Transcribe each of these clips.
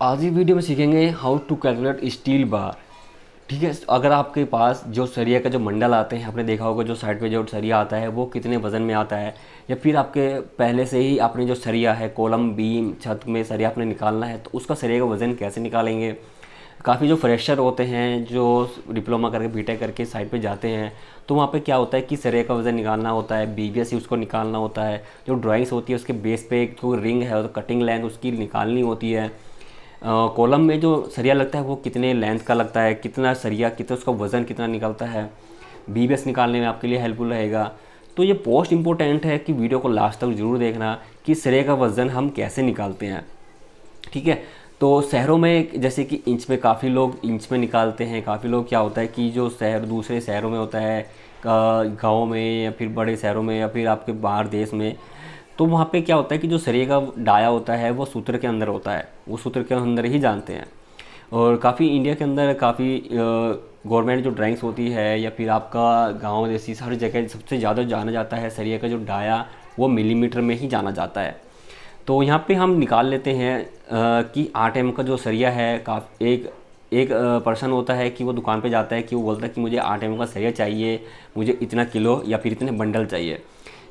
आज ही वीडियो में सीखेंगे how to calculate steel bar. ठीक है, अगर आपके पास जो सरिया का जो मंडल आते हैं, आपने देखा होगा जो साइड पे जो सरिया आता है वो कितने वज़न में आता है, या फिर आपके पहले से ही आपने जो सरिया है कॉलम बीम छत में सरिया आपने निकालना है तो उसका सरिया का वज़न कैसे निकालेंगे। काफ़ी जो फ्रेशर होते हैं जो डिप्लोमा करके बीटेक करके साइड पे जाते हैं तो वहाँ पे क्या होता है कि सरिया का वज़न निकालना होता है, बीबीएस उसको निकालना होता है, जो ड्राइंग्स होती है उसके बेस पे जो रिंग है तो कटिंग लेंथ उसकी निकालनी होती है। कॉलम में जो सरिया लगता है वो कितने लेंथ का लगता है, कितना सरिया कितना उसका वज़न कितना निकलता है, बीबीएस निकालने में आपके लिए हेल्पफुल रहेगा। तो ये पोस्ट इम्पोर्टेंट है कि वीडियो को लास्ट तक ज़रूर देखना कि सरिया का वज़न हम कैसे निकालते हैं। ठीक है, तो शहरों में जैसे कि इंच में काफ़ी लोग इंच में निकालते हैं, काफ़ी लोग क्या होता है कि जो शहर दूसरे शहरों में होता है गाँव में या फिर बड़े शहरों में या फिर आपके बाहर देश में, तो वहाँ पे क्या होता है कि जो सरिया का डाया होता है वो सूत्र के अंदर होता है, वो सूत्र के अंदर ही जानते हैं। और काफ़ी इंडिया के अंदर काफ़ी गवर्नमेंट जो ड्राइंग्स होती है या फिर आपका गांव जैसी हर जगह सबसे ज़्यादा जाना जाता है सरिया का जो डाया वो मिलीमीटर में ही जाना जाता है। तो यहाँ पे हम निकाल लेते हैं कि 8 एम का जो सरिया है एक एक पर्सन होता है कि वो दुकान पे जाता है कि वो बोलता है कि मुझे 8 एम का सरिया चाहिए, मुझे इतना किलो या फिर इतने बंडल चाहिए।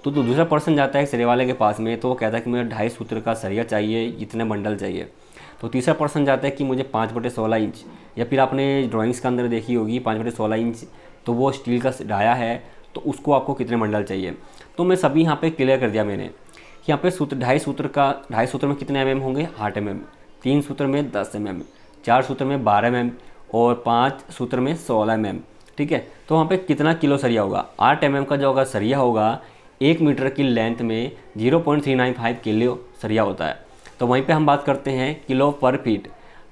तो दूसरा पर्सन जाता है सरिया वाले के पास में तो वो कहता है कि मुझे 2.5 सूत्र का सरिया चाहिए, इतने बंडल चाहिए। तो तीसरा पर्सन जाता है कि मुझे 5/16 इंच, या फिर आपने ड्राइंग्स के अंदर देखी होगी 5/16 इंच तो वो स्टील का डाया है तो उसको आपको कितने बंडल चाहिए। तो मैं सभी यहाँ पे क्लियर कर दिया मैंने कि यहाँ पे सूत्र 2.5 सूत्र में कितने mm होंगे 8 mm, 3 सूत्र में 10 mm, 4 सूत्र में 12 mm और 5 सूत्र में 16 mm। ठीक है, तो वहाँ पे कितना किलो सरिया होगा। 8 mm का जो अगर सरिया होगा 1 मीटर की लेंथ में 0.395 किलो सरिया होता है। तो वहीं पे हम बात करते हैं किलो पर फीट।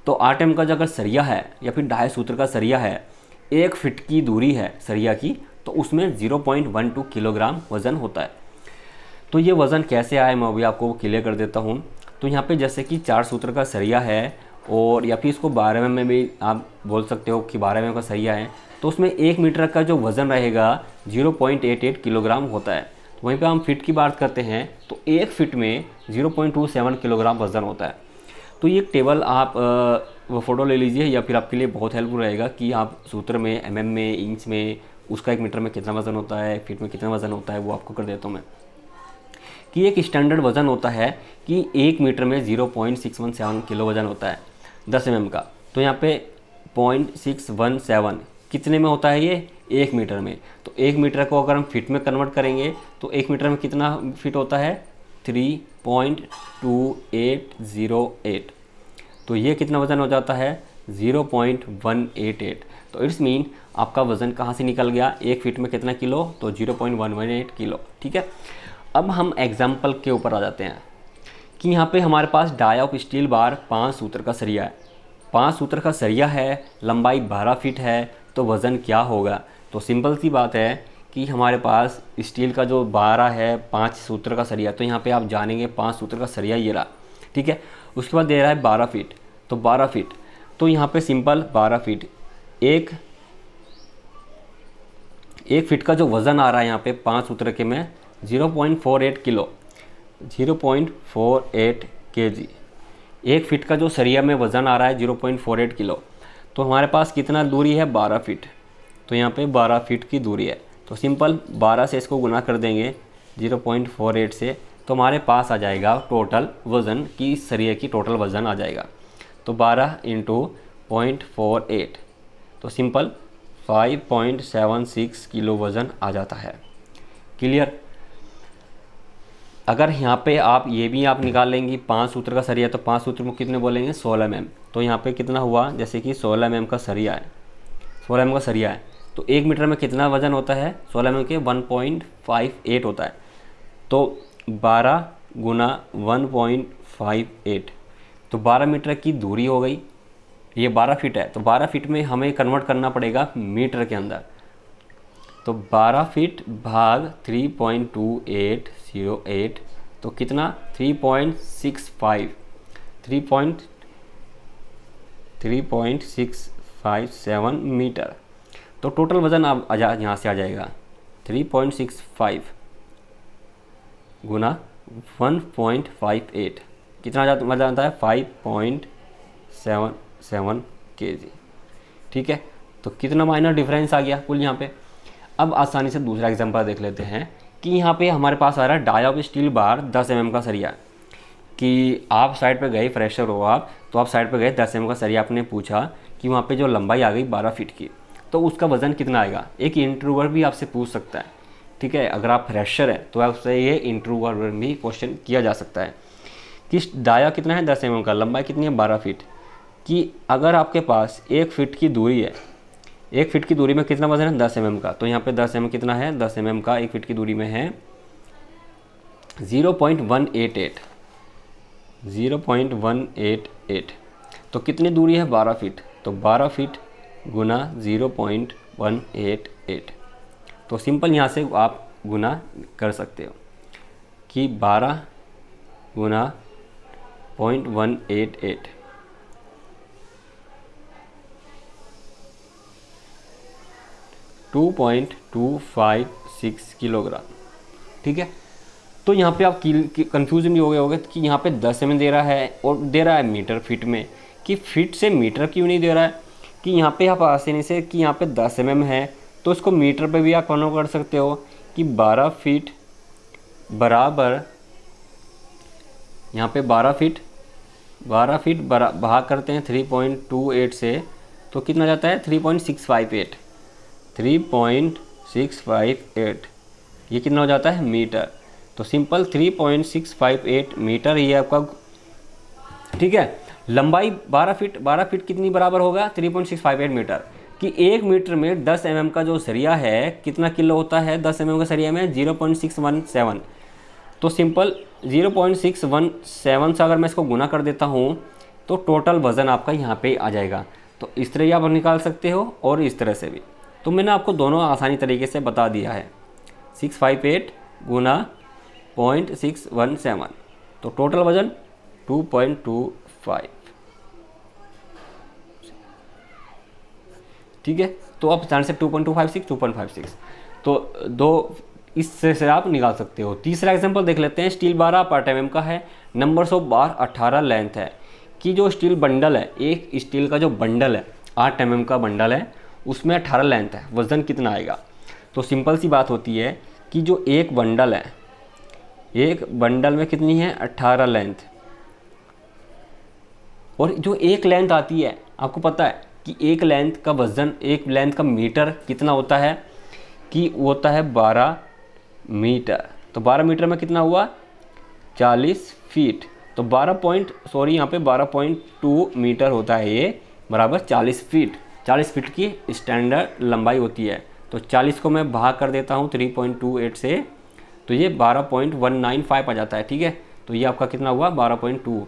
तो 8 एम का जो अगर सरिया है या फिर 2.5 सूत्र का सरिया है, 1 फीट की दूरी है सरिया की, तो उसमें 0.12 किलोग्राम वज़न होता है। तो ये वज़न कैसे आए मैं अभी आपको क्लियर कर देता हूँ। तो यहाँ पे जैसे कि 4 सूत्र का सरिया है और या फिर इसको 12 एम में भी आप बोल सकते हो कि 12 एम का सरिया है, तो उसमें 1 मीटर का जो वज़न रहेगा 0.88 किलोग्राम होता है। वहीं पे हम फिट की बात करते हैं तो 1 फिट में 0.27 किलोग्राम वज़न होता है। तो ये टेबल आप वो फ़ोटो ले लीजिए या फिर आपके लिए बहुत हेल्पफुल रहेगा कि आप सूत्र में एमएम में इंच में उसका 1 मीटर में कितना वज़न होता है, फिट में कितना वज़न होता है वो आपको कर देता हूँ मैं। कि एक स्टैंडर्ड वज़न होता है कि 1 मीटर में 0.617 किलो वज़न होता है 10 एम का। तो यहाँ पे 0.617 कितने में होता है ये 1 मीटर में। तो 1 मीटर को अगर हम फिट में कन्वर्ट करेंगे तो 1 मीटर में कितना फिट होता है 3.2808। तो ये कितना वज़न हो जाता है 0.188। तो इट्स मीन आपका वज़न कहाँ से निकल गया 1 फीट में कितना किलो, तो 0.118 किलो। ठीक है, अब हम एग्जाम्पल के ऊपर आ जाते हैं कि यहाँ पे हमारे पास डाई ऑफ स्टील बार 5 सूत्र का सरिया है। 5 सूत्र का सरिया है, लंबाई 12 फीट है, तो वज़न क्या होगा। तो सिंपल सी बात है कि हमारे पास स्टील का जो 12 है 5 सूत्र का सरिया, तो यहाँ पे आप जानेंगे 5 सूत्र का सरिया ये रहा। ठीक है, उसके बाद दे रहा है 12 फीट, तो 12 फीट तो यहाँ पे सिंपल 12 फीट एक फीट का जो वज़न आ रहा है यहाँ पे 5 सूत्र के में 0.48 किलो, 0.48 kg। 1 फीट का जो सरिया में वज़न आ रहा है 0.48 किलो। तो हमारे पास कितना दूरी है 12 फीट, तो यहाँ पे 12 फीट की दूरी है। तो सिंपल 12 से इसको गुना कर देंगे 0.48 से, तो हमारे पास आ जाएगा टोटल वज़न की सरिया की टोटल वज़न आ जाएगा। तो 12 इंटू 0.48 तो सिंपल 5.76 किलो वज़न आ जाता है। क्लियर। अगर यहाँ पे आप ये भी आप निकाल लेंगी 5 सूत्र का सरिया, तो 5 सूत्र में कितने बोलेंगे 16 mm। तो यहाँ पे कितना हुआ जैसे कि 16 mm का सरिया है, 16 mm का सरिया है, तो 1 मीटर में कितना वज़न होता है 16 mm के 1.58 होता है। तो 12 गुना 1.58 तो 12 मीटर की दूरी हो गई। ये 12 फीट है तो 12 फीट में हमें कन्वर्ट करना पड़ेगा मीटर के अंदर। तो 12 फीट भाग 3.2808 तो कितना 3.657 मीटर। तो टोटल वज़न अब यहाँ से आ जाएगा 3.65 गुना 1.58 कितना वज़न आता है 5.76 7 kg। ठीक है, तो कितना माइनर डिफरेंस आ गया कुल यहाँ पे। अब आसानी से दूसरा एग्जांपल देख लेते हैं कि यहाँ पे हमारे पास आ रहा है dia of steel bar 10 mm का सरिया, कि आप साइड पे गए, फ्रेशर हो आप, तो आप साइड पे गए, 10 mm का सरिया आपने पूछा कि वहाँ पे जो लंबाई आ गई 12 फीट की, तो उसका वज़न कितना आएगा। एक इंटरव्यूअर भी आपसे पूछ सकता है, ठीक है, अगर आप फ्रेशर है तो आपसे ये इंटरव्यूअर भी क्वेश्चन किया जा सकता है कि डाया कितना है 10 mm का, लंबाई कितनी है 12 फीट, कि अगर आपके पास 1 फीट की दूरी है, 1 फीट की दूरी में कितना वजन है 10 mm का, तो यहाँ पे 10 mm कितना है, 10 mm का 1 फीट की दूरी में है 0.188, तो कितनी दूरी है 12 फीट, तो 12 फीट गुना 0.188, तो सिंपल यहाँ से आप गुना कर सकते हो कि 12 गुना 0.188 2.256 किलोग्राम। ठीक है, तो यहाँ पे आप कंफ्यूज नहीं हो गए होगे कि यहाँ पे 10 mm दे रहा है और दे रहा है मीटर फीट में, कि फीट से मीटर क्यों नहीं दे रहा है, कि यहाँ पे आप आसानी से कि यहाँ पे 10 mm है तो इसको मीटर पे भी आप कन्वर्ट कर सकते हो कि 12 फीट बराबर, यहाँ पे 12 फीट भाग करते हैं 3.28 से, तो कितना जाता है 3.658, ये कितना हो जाता है मीटर, तो सिंपल 3.658 मीटर ये आपका। ठीक है, लंबाई 12 फीट कितनी बराबर होगा 3.658 मीटर, कि 1 मीटर में 10 mm का जो सरिया है कितना किलो होता है, 10 mm का सरिया में 0.617, तो सिंपल 0.617 से अगर मैं इसको गुना कर देता हूँ तो टोटल वज़न आपका यहाँ पे आ जाएगा। तो इस तरह आप निकाल सकते हो और इस तरह से भी, तो मैंने आपको दोनों आसानी तरीके से बता दिया है। 658 गुना 0.617, तो टोटल वज़न 2.25। ठीक है, तो आप जान से 2.256, तो दो इससे से आप निकाल सकते हो। तीसरा एग्जांपल देख लेते हैं। स्टील बार 8 mm का है, नंबर्स ऑफ बार 18 लेंथ है, कि जो स्टील बंडल है, एक स्टील का जो बंडल है 8 mm का बंडल है, उसमें 18 लेंथ है, वज़न कितना आएगा। तो सिंपल सी बात होती है कि जो एक बंडल है, एक बंडल में कितनी है 18 लेंथ, और जो एक लेंथ आती है, आपको पता है कि एक लेंथ का वज़न, एक लेंथ का मीटर कितना होता है, कि वो होता है 12 मीटर। तो 12 मीटर में कितना हुआ 40 फीट, तो 12.2 मीटर होता है ये, बराबर 40 फीट। 40 फीट की स्टैंडर्ड लंबाई होती है, तो 40 को मैं भाग कर देता हूँ 3.28 से, तो ये 12.195 आ जाता है। ठीक है, तो ये आपका कितना हुआ 12.2,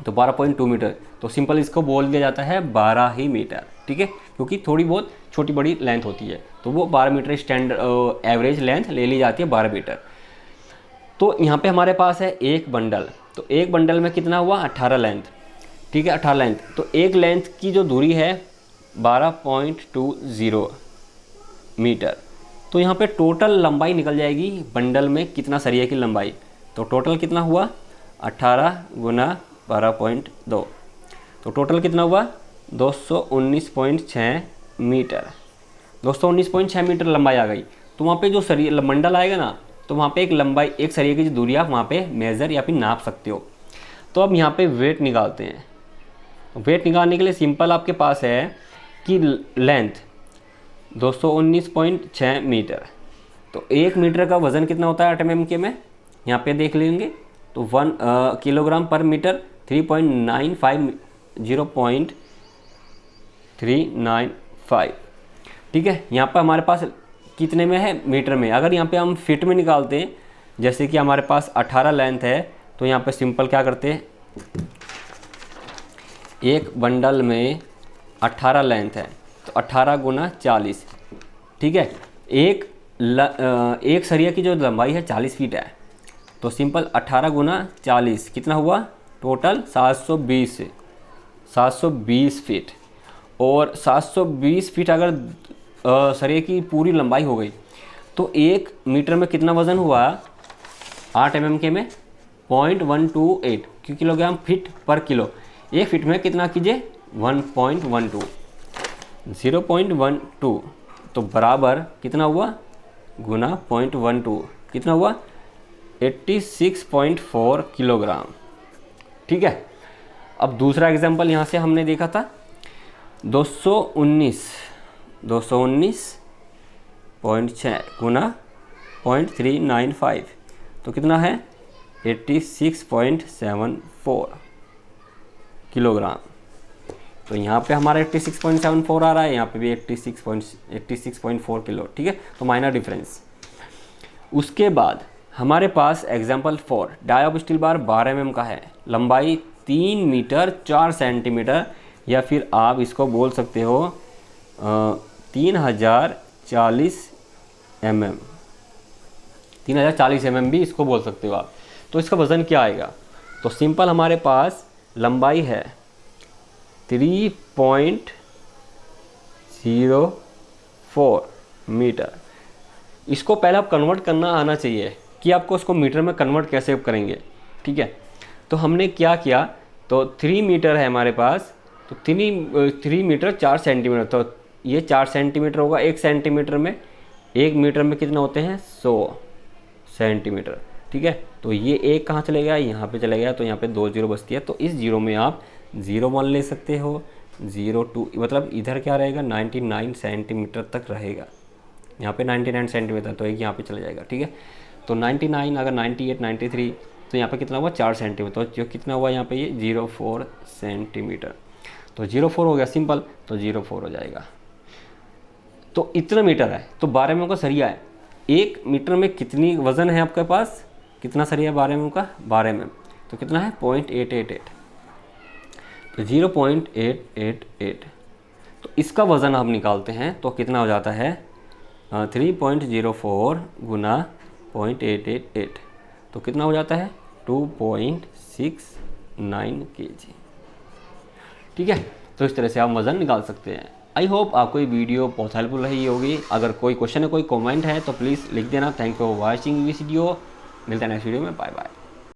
तो 12.2 मीटर, तो सिंपल इसको बोल दिया जाता है 12 ही मीटर। ठीक है, क्योंकि थोड़ी बहुत छोटी बड़ी लेंथ होती है, तो वो 12 मीटर स्टैंडर्ड एवरेज लेंथ ले ली जाती है 12 मीटर। तो यहाँ पे हमारे पास है एक बंडल, तो एक बंडल में कितना हुआ 18 लेंथ। ठीक है, 18 लेंथ, तो एक लेंथ की जो दूरी है 12.20 मीटर, तो यहाँ पे टोटल लंबाई निकल जाएगी बंडल में कितना सरिया की लंबाई, तो टोटल कितना हुआ 18 गुना 12.2, तो टोटल कितना हुआ 219.6 मीटर। 219.6 मीटर लंबाई आ गई। तो वहाँ पे जो सरिया बंडल आएगा ना, तो वहाँ पे एक लंबाई, एक सरिया की जो दूरी आप वहाँ पे मेज़र या फिर नाप सकते हो। तो अब यहाँ पे वेट निकालते हैं। वेट निकालने के लिए सिंपल आपके पास है कि लेंथ 219.6 मीटर, तो 1 मीटर का वज़न कितना होता है 8 mm के में, यहाँ पे देख लेंगे, तो 1 किलोग्राम पर मीटर 3.95, 0.395। ठीक है, यहाँ पर हमारे पास कितने में है मीटर में। अगर यहाँ पे हम फिट में निकालते हैं, जैसे कि हमारे पास 18 लेंथ है, तो यहाँ पे सिंपल क्या करते हैं, एक बंडल में 18 लेंथ है, तो 18 गुना 40। ठीक है, एक सरिया की जो लंबाई है 40 फीट है, तो सिंपल 18 गुना 40 कितना हुआ टोटल 720 फीट। और 720 फीट अगर सरिया की पूरी लंबाई हो गई, तो 1 मीटर में कितना वज़न हुआ 8 mm के में 0.128 किलोग्राम फीट पर किलो। 1 फीट में कितना कीजिए 1.12, 0.12 तो बराबर कितना हुआ गुना 0.12 कितना हुआ 86.4 किलोग्राम। ठीक है। अब दूसरा एग्जांपल यहाँ से हमने देखा था 219.6 गुना 0.395 तो कितना है 86.74 किलोग्राम। तो यहाँ पे हमारा 86.74 आ रहा है, यहाँ पे भी 86.4 किलो। ठीक है, तो माइनर डिफरेंस। उसके बाद हमारे पास example 4 die of steel bar 12 mm का है, लंबाई 3 मीटर 4 सेंटीमीटर, या फिर आप इसको बोल सकते हो 3040 mm, 3040 mm भी इसको बोल सकते हो आप। तो इसका वज़न क्या आएगा? तो सिंपल हमारे पास लंबाई है 3.04 मीटर। इसको पहले आप कन्वर्ट करना आना चाहिए कि आपको उसको मीटर में कन्वर्ट कैसे करेंगे। ठीक है, तो हमने क्या किया, तो 3 मीटर है हमारे पास, तो 3 मीटर 4 सेंटीमीटर, तो ये 4 सेंटीमीटर होगा। 1 सेंटीमीटर में 1 मीटर में कितना होते हैं 100 सेंटीमीटर। ठीक है, तो ये एक कहाँ चले गया, यहाँ पे चले गया, तो यहाँ पे 2 जीरो बचती है। तो इस जीरो में आप 0.1 ले सकते हो, 0.2 मतलब इधर क्या रहेगा 99 सेंटीमीटर तक रहेगा। यहाँ पे 99 सेंटीमीटर, तो एक यहाँ पे चला जाएगा। ठीक है, तो 99 अगर 98 93 तो यहाँ पे कितना हुआ 4 सेंटीमीटर, तो जो कितना हुआ यहाँ पे ये 0.4 सेंटीमीटर। तो 0.4 हो गया सिंपल, तो 0.4 हो जाएगा। तो इतना मीटर है, तो 12 mm का सरिया है। 1 मीटर में कितनी वज़न है आपके पास, कितना सरिया है 12 mm का, 12 mm, तो कितना है 0.888, तो 0.888। तो इसका वज़न आप निकालते हैं तो कितना हो जाता है 3.04 गुना 0.888, तो कितना हो जाता है 2.69 kg। ठीक है, तो इस तरह से आप वज़न निकाल सकते हैं। आई होप आपको ये वीडियो बहुत हेल्पफुल रही होगी। अगर कोई क्वेश्चन है, कोई कमेंट है तो प्लीज़ लिख देना। Thank you for watching this video. मिलते हैं नेक्स्ट वीडियो में। Bye bye.